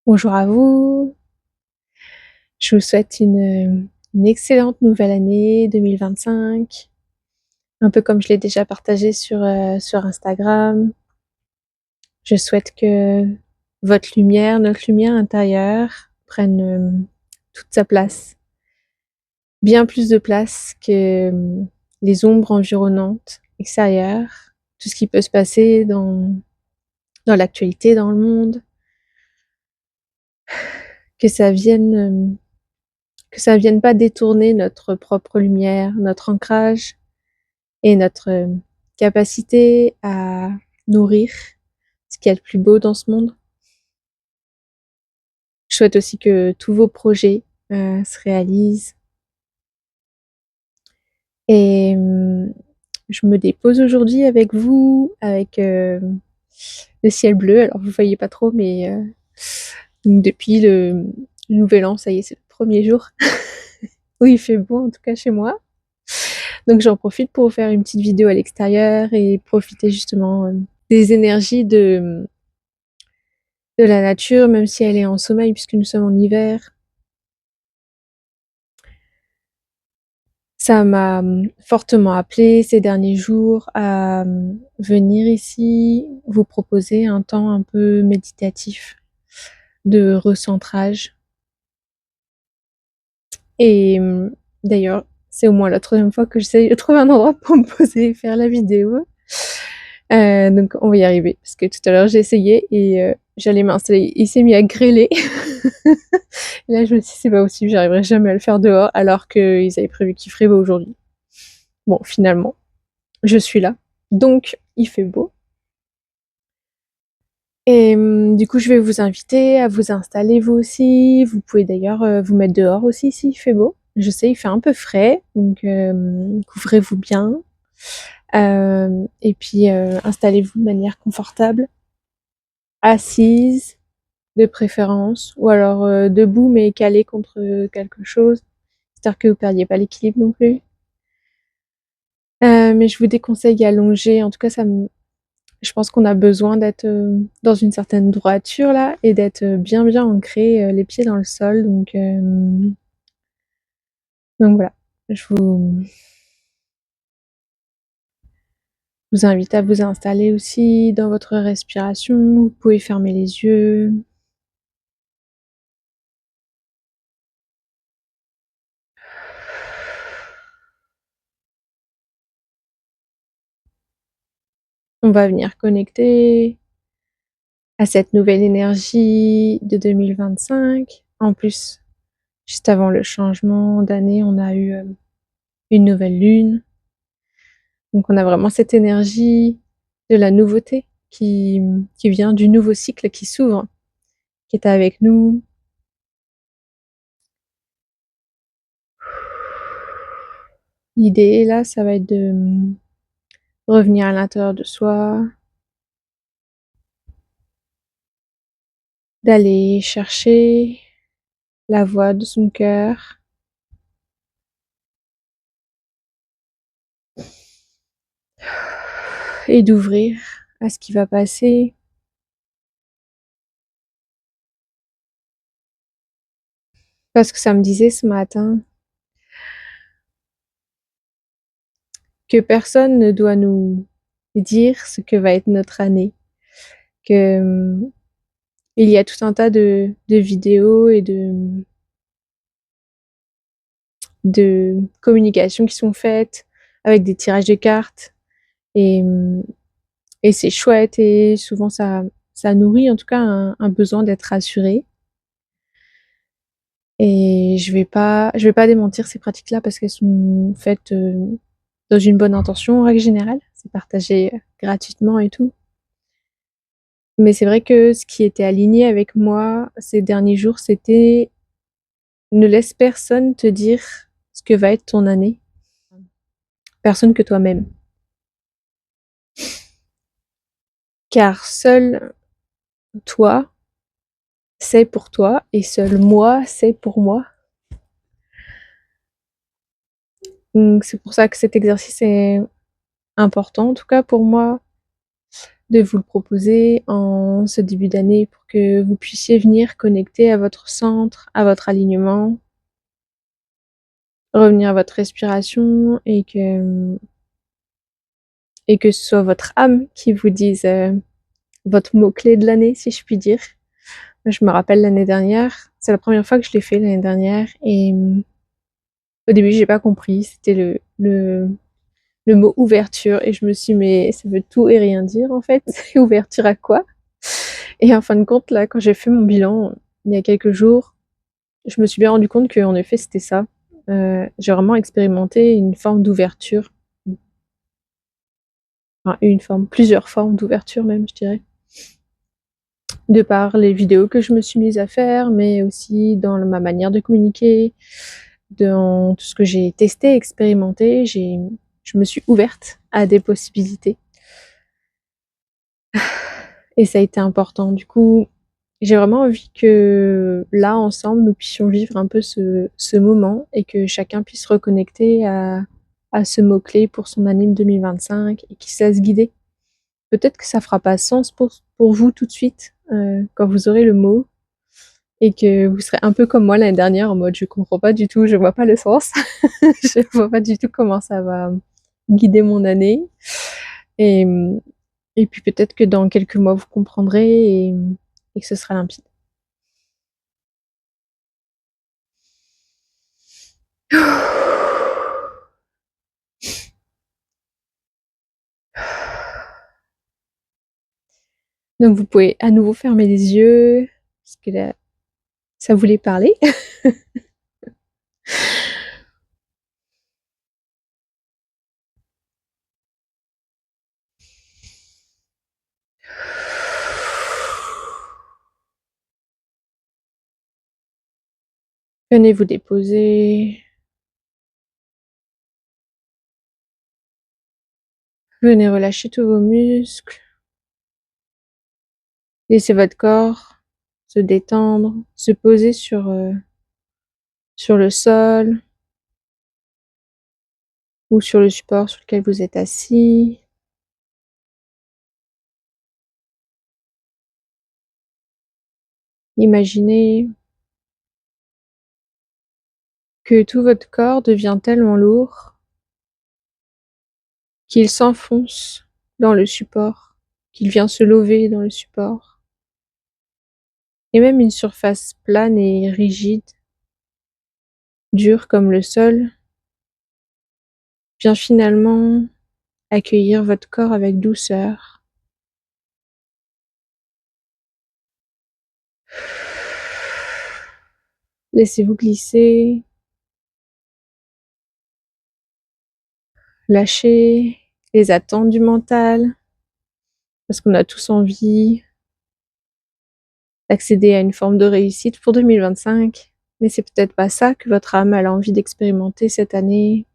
Bonjour à vous, je vous souhaite une excellente nouvelle année 2025, un peu comme je l'ai déjà partagé sur Instagram. Je souhaite que votre lumière, notre lumière intérieure prenne, toute sa place, bien plus de place que, les ombres environnantes, extérieures, tout ce qui peut se passer dans l'actualité, dans le monde, que ça vienne, que ça vienne pas détourner notre propre lumière, notre ancrage et notre capacité à nourrir ce qu'il y a de plus beau dans ce monde. Je souhaite aussi que tous vos projets se réalisent. Et je me dépose aujourd'hui avec vous, avec le ciel bleu. Alors vous ne voyez pas trop, mais depuis le nouvel an, ça y est, c'est le premier jour où il fait beau, en tout cas chez moi. Donc j'en profite pour faire une petite vidéo à l'extérieur et profiter justement des énergies de la nature, même si elle est en sommeil puisque nous sommes en hiver. Ça m'a fortement appelée ces derniers jours à venir ici vous proposer un temps un peu méditatif de recentrage. Et d'ailleurs, c'est au moins la 3e fois que j'essaye de trouver un endroit pour me poser et faire la vidéo. Donc on va y arriver parce que tout à l'heure j'ai essayé et j'allais m'installer, il s'est mis à grêler. Et là je me dis: «C'est pas possible, j'arriverai jamais à le faire dehors», alors qu'ils avaient prévu qu'il ferait beau aujourd'hui. Bon, finalement, je suis là, donc il fait beau. Et du coup, je vais vous inviter à vous installer vous aussi. Vous pouvez d'ailleurs, vous mettre dehors aussi s'il fait beau. Je sais, il fait un peu frais, donc couvrez-vous bien. Et puis, installez-vous de manière confortable, assise de préférence, ou alors, debout mais calée contre quelque chose, histoire que vous perdiez pas l'équilibre non plus. Mais je vous déconseille allongé, en tout cas ça me je pense qu'on a besoin d'être, dans une certaine droiture là et d'être, bien, bien ancré, les pieds dans le sol, donc voilà. Je vous invite à vous installer aussi dans votre respiration. Vous pouvez fermer les yeux. On va venir connecter à cette nouvelle énergie de 2025. En plus, juste avant le changement d'année, on a eu, une nouvelle lune. Donc on a vraiment cette énergie de la nouveauté qui vient du nouveau cycle qui s'ouvre, qui est avec nous. L'idée là, ça va être de revenir à l'intérieur de soi, d'aller chercher la voix de son cœur et d'ouvrir à ce qui va passer. Parce que ça me disait ce matin que personne ne doit nous dire ce que va être notre année, que, il y a tout un tas de vidéos et de communications qui sont faites avec des tirages de cartes et et c'est chouette et souvent ça nourrit en tout cas un besoin d'être rassuré. Et je vais pas démentir ces pratiques-là parce qu'elles sont faites, dans une bonne intention en règle générale. C'est partagé, gratuitement et tout. Mais c'est vrai que ce qui était aligné avec moi ces derniers jours, c'était: ne laisse personne te dire ce que va être ton année, personne que toi-même. Car seul toi sais pour toi et seul moi sais pour moi. Donc c'est pour ça que cet exercice est important, en tout cas pour moi, de vous le proposer en ce début d'année pour que vous puissiez venir connecter à votre centre, à votre alignement, revenir à votre respiration et que ce soit votre âme qui vous dise votre mot-clé de l'année, si je puis dire. Je me rappelle l'année dernière, c'est la première fois que je l'ai fait l'année dernière et au début j'ai pas compris, c'était le mot ouverture et je me suis dit mais ça veut tout et rien dire en fait, ouverture à quoi? Et en fin de compte là quand j'ai fait mon bilan il y a quelques jours, je me suis bien rendu compte qu'en effet c'était ça. J'ai vraiment expérimenté une forme d'ouverture, enfin une forme, plusieurs formes d'ouverture même je dirais. De par les vidéos que je me suis mise à faire, mais aussi dans ma manière de communiquer, dans tout ce que j'ai testé, expérimenté, je me suis ouverte à des possibilités. Et ça a été important. Du coup, j'ai vraiment envie que là, ensemble, nous puissions vivre un peu ce moment et que chacun puisse reconnecter à ce mot-clé pour son année 2025 et qu'il se laisse guider. Peut-être que ça fera pas sens pour vous tout de suite quand vous aurez le mot et que vous serez un peu comme moi l'année dernière en mode je comprends pas du tout, je vois pas le sens, je vois pas du tout comment ça va guider mon année. Et, et puis peut-être que dans quelques mois vous comprendrez et que ce sera limpide. Donc vous pouvez à nouveau fermer les yeux, parce que là, ça voulait parler. Venez vous déposer. Venez relâcher tous vos muscles. Laissez votre corps se détendre, se poser sur le sol ou sur le support sur lequel vous êtes assis. Imaginez que tout votre corps devient tellement lourd qu'il s'enfonce dans le support, qu'il vient se lever dans le support. Et même une surface plane et rigide, dure comme le sol, vient finalement accueillir votre corps avec douceur. Laissez-vous glisser, lâchez les attentes du mental, parce qu'on a tous envie d'accéder à une forme de réussite pour 2025, mais c'est peut-être pas ça que votre âme a envie d'expérimenter cette année.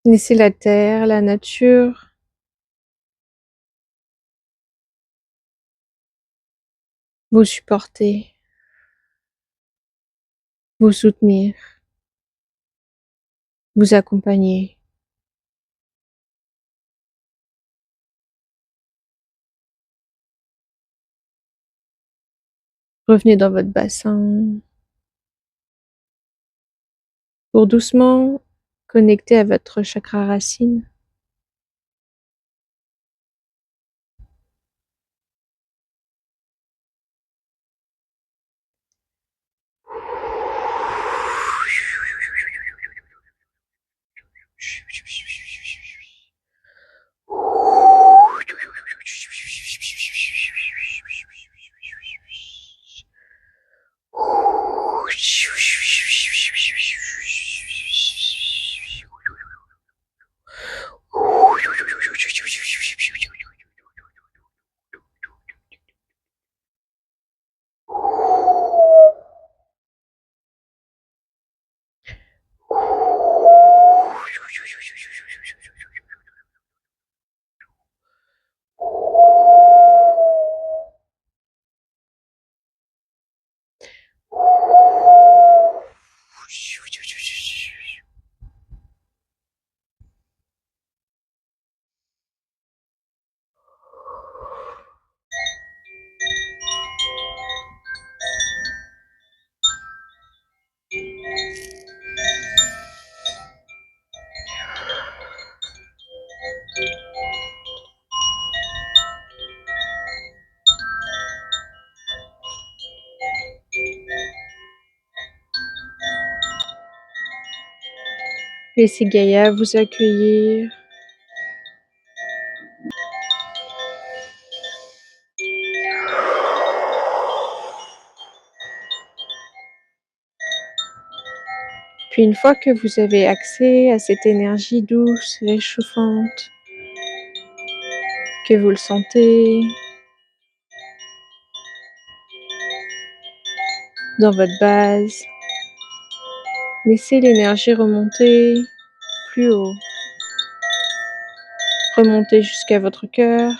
Laissez la terre, la nature vous supporter, vous soutenir, vous accompagner. Revenez dans votre bassin pour doucement connecter à votre chakra racine. Laissez Gaïa vous accueillir. Puis une fois que vous avez accès à cette énergie douce, réchauffante, que vous le sentez dans votre base, laissez l'énergie remonter plus haut, remonter jusqu'à votre cœur.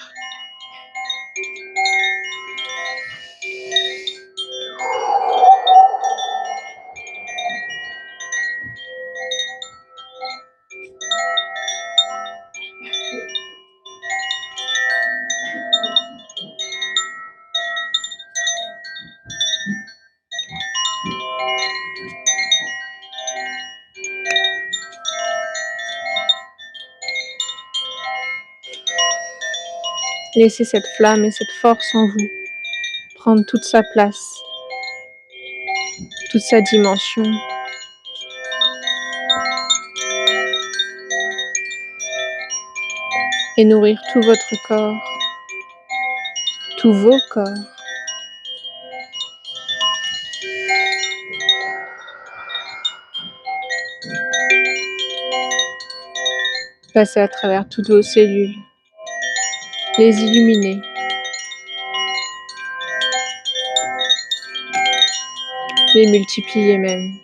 Laissez cette flamme et cette force en vous prendre toute sa place, toute sa dimension. Et nourrir tout votre corps, tous vos corps. Passez à travers toutes vos cellules, les illuminer. Les multiplier même.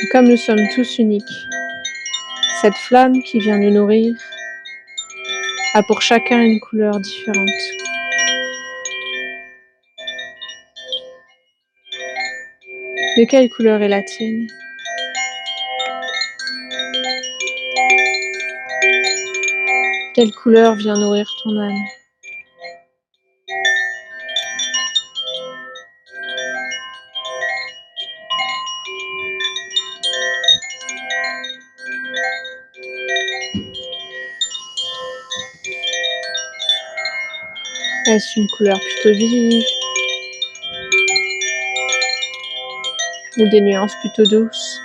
Et comme nous sommes tous uniques, cette flamme qui vient nous nourrir a pour chacun une couleur différente. De quelle couleur est la tienne? Quelle couleur vient nourrir ton âme? Est-ce une couleur plutôt vive ou des nuances plutôt douces?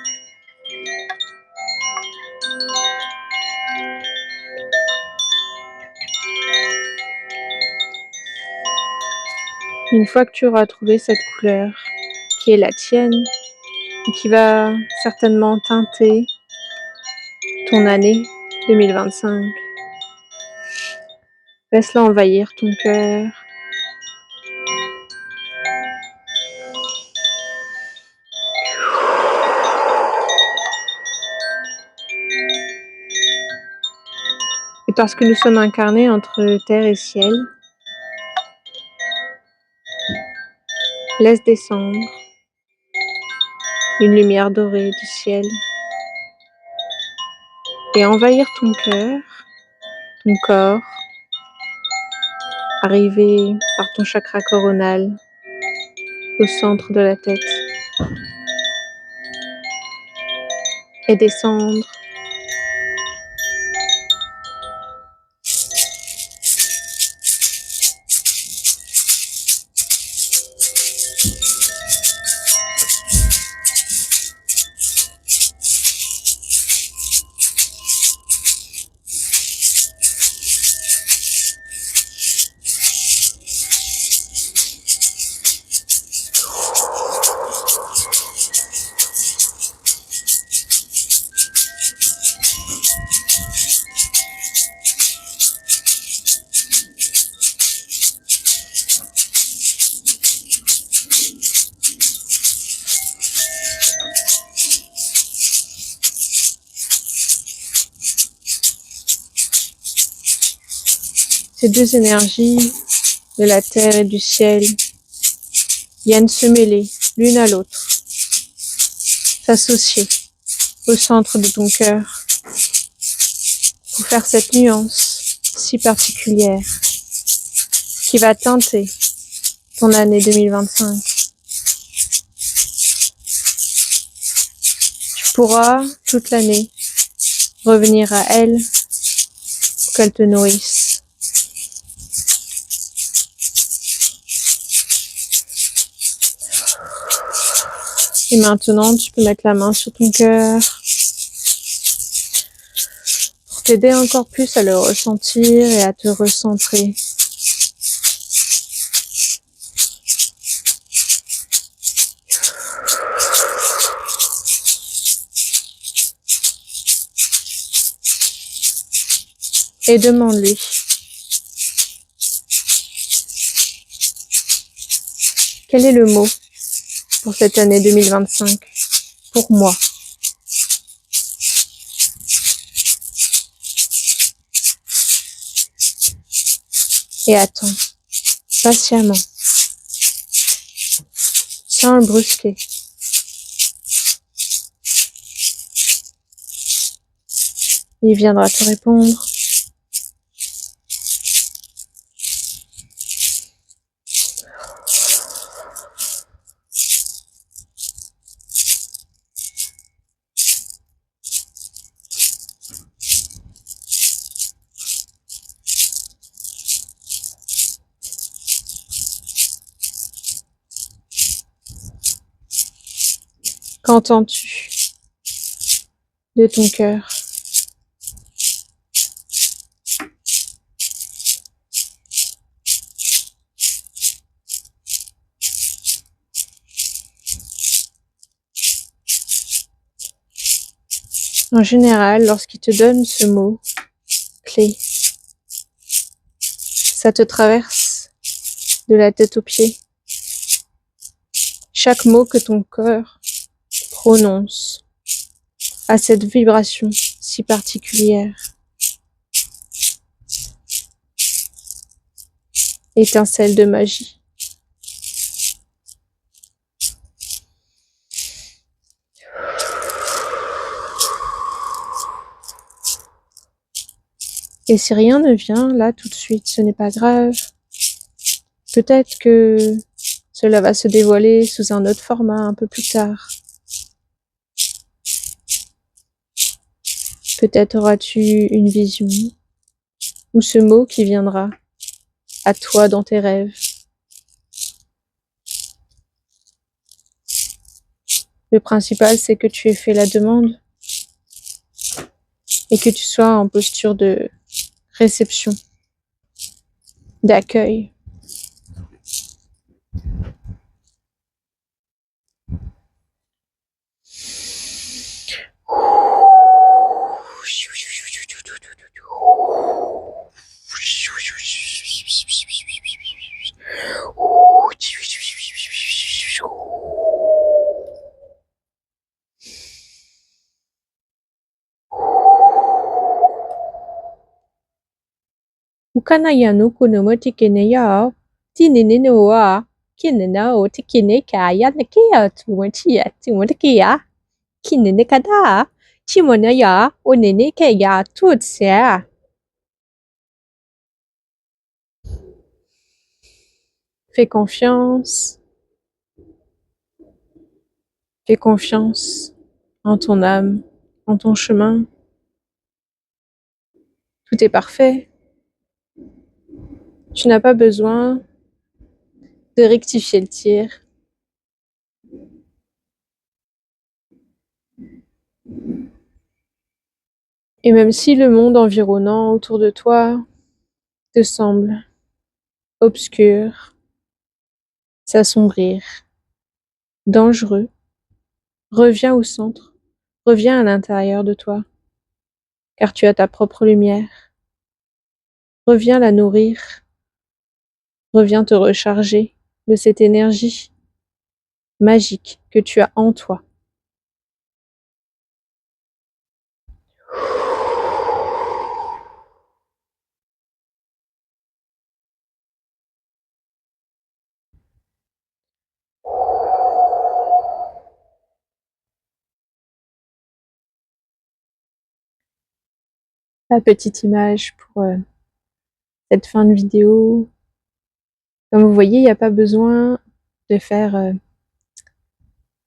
Une fois que tu auras trouvé cette couleur qui est la tienne et qui va certainement teinter ton année 2025, laisse-la envahir ton cœur. Et parce que nous sommes incarnés entre terre et ciel, laisse descendre une lumière dorée du ciel et envahir ton cœur, ton corps, arriver par ton chakra coronal au centre de la tête et descendre ces deux énergies de la terre et du ciel viennent se mêler l'une à l'autre, s'associer au centre de ton cœur pour faire cette nuance si particulière qui va teinter ton année 2025. Tu pourras toute l'année revenir à elle qu'elles te nourrissent. Et maintenant, tu peux mettre la main sur ton cœur pour t'aider encore plus à le ressentir et à te recentrer. Et demande-lui. Quel est le mot pour cette année 2025 pour moi? Et attends, patiemment, sans le brusquer. Il viendra te répondre. Qu'entends-tu de ton cœur? En général, lorsqu'il te donne ce mot clé, ça te traverse de la tête aux pieds. Chaque mot que ton cœur prononce a cette vibration si particulière. Étincelle de magie. Et si rien ne vient là tout de suite, ce n'est pas grave. Peut-être que cela va se dévoiler sous un autre format un peu plus tard. Peut-être auras-tu une vision ou ce mot qui viendra à toi dans tes rêves. Le principal, c'est que tu aies fait la demande et que tu sois en posture de réception, d'accueil. Ukanayanu kunomoti keneya, tinininuwa, kinena o tikineka yanakea tumatia timotkia, kinenekada, chimonaya, onenekeya tutsia. Fais confiance en ton âme, en ton chemin. Tout est parfait. Tu n'as pas besoin de rectifier le tir. Et même si le monde environnant autour de toi te semble obscur, s'assombrir, dangereux, reviens au centre, reviens à l'intérieur de toi, car tu as ta propre lumière. Reviens la nourrir, reviens te recharger de cette énergie magique que tu as en toi. La petite image pour cette fin de vidéo. Comme vous voyez, il n'y a pas besoin de faire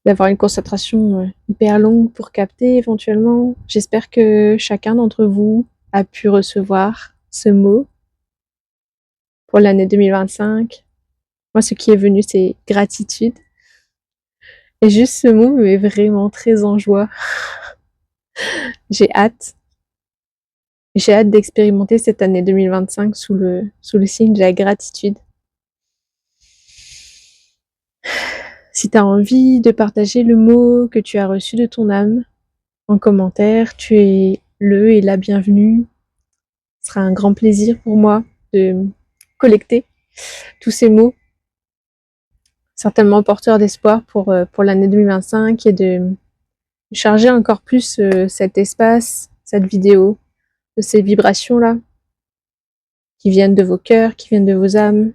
d'avoir une concentration hyper longue pour capter éventuellement. J'espère que chacun d'entre vous a pu recevoir ce mot pour l'année 2025. Moi, ce qui est venu, c'est gratitude. Et juste ce mot me met vraiment très en joie. J'ai hâte. J'ai hâte d'expérimenter cette année 2025 sous le signe de la gratitude. Si tu as envie de partager le mot que tu as reçu de ton âme en commentaire, tu es le et la bienvenue. Ce sera un grand plaisir pour moi de collecter tous ces mots, certainement porteurs d'espoir pour l'année 2025 et de charger encore plus cet espace, cette vidéo, de ces vibrations-là qui viennent de vos cœurs, qui viennent de vos âmes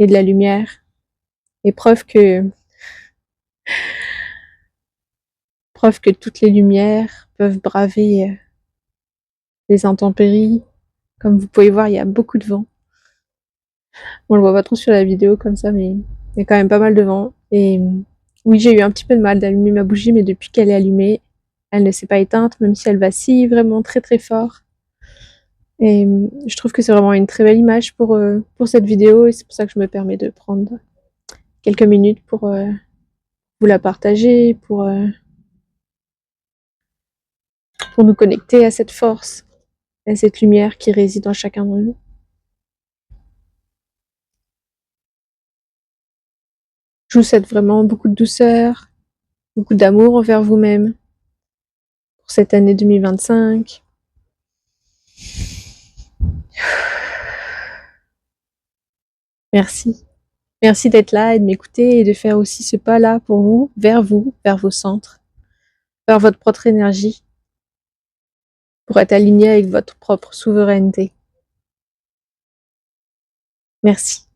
et de la lumière. Et preuve que toutes les lumières peuvent braver les intempéries. Comme vous pouvez voir, il y a beaucoup de vent. On le voit pas trop sur la vidéo comme ça, mais il y a quand même pas mal de vent. Et oui, j'ai eu un petit peu de mal d'allumer ma bougie, mais depuis qu'elle est allumée, elle ne s'est pas éteinte, même si elle vacille vraiment très très fort. Et je trouve que c'est vraiment une très belle image pour cette vidéo, et c'est pour ça que je me permets de prendre quelques minutes pour vous la partager, pour nous connecter à cette force, à cette lumière qui réside en chacun de nous. Je vous souhaite vraiment beaucoup de douceur, beaucoup d'amour envers vous-même pour cette année 2025. Merci. Merci d'être là et de m'écouter et de faire aussi ce pas-là pour vous, vers vos centres, vers votre propre énergie, pour être aligné avec votre propre souveraineté. Merci.